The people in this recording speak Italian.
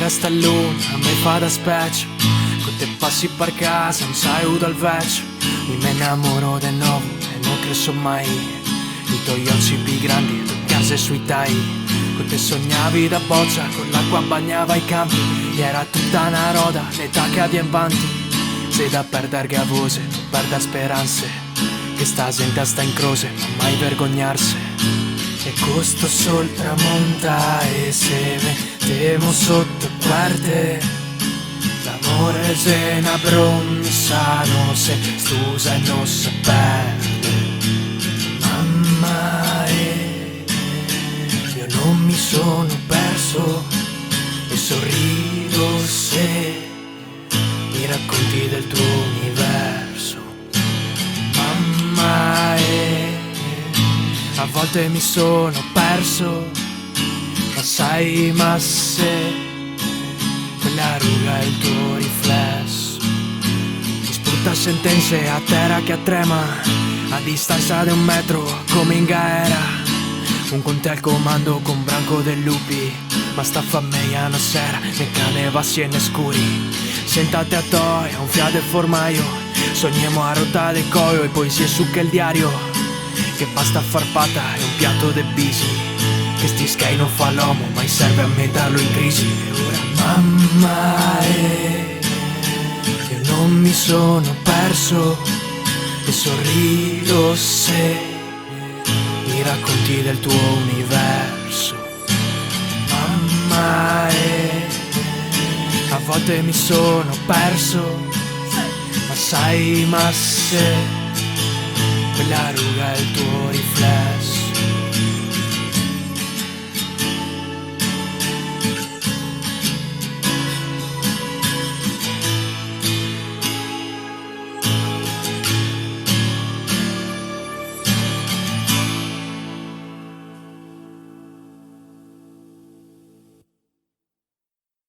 resta luna, a me fa da specie. Con te passi per casa, non sai u dal vecchio. Mi me innamoro del nuovo e non cresco mai. I tuoi occhi più grandi, le tue case sui tai. Con te sognavi da boccia, con l'acqua bagnava i campi. E era tutta una roda, l'età che avviene avanti. Sei da perdere gavose, perdere speranze. Che sta in testa in croce, non mai vergognarsi. E questo sol tramonta e se mettiamo sotto guarde. L'amore se ne abbronza, non se stusa e non si perde. Mamma io non mi sono perso e sorrido se mi racconti del tuo universo. Mamma a volte mi sono perso, ma sai, ma se quella ruga è il tuo riflesso. Mi sputa sentenze a terra che trema, a distanza di 1 metro come in gaera. Un conte al comando con branco dei lupi, ma sta famiglia una sera ne cane vassi e ne scuri. Sentate a toia, un fiato e formaio, sogniamo a rotta del coio e poesie su che il diario. Che pasta farpata e un piatto de bisi, che sti sky non fa l'uomo, ma serve a me darlo in crisi. E ora mamma io non mi sono perso e sorrido se mi racconti del tuo universo. Mamma a volte mi sono perso, ma sai, ma se quella ruga è il tuo riflesso.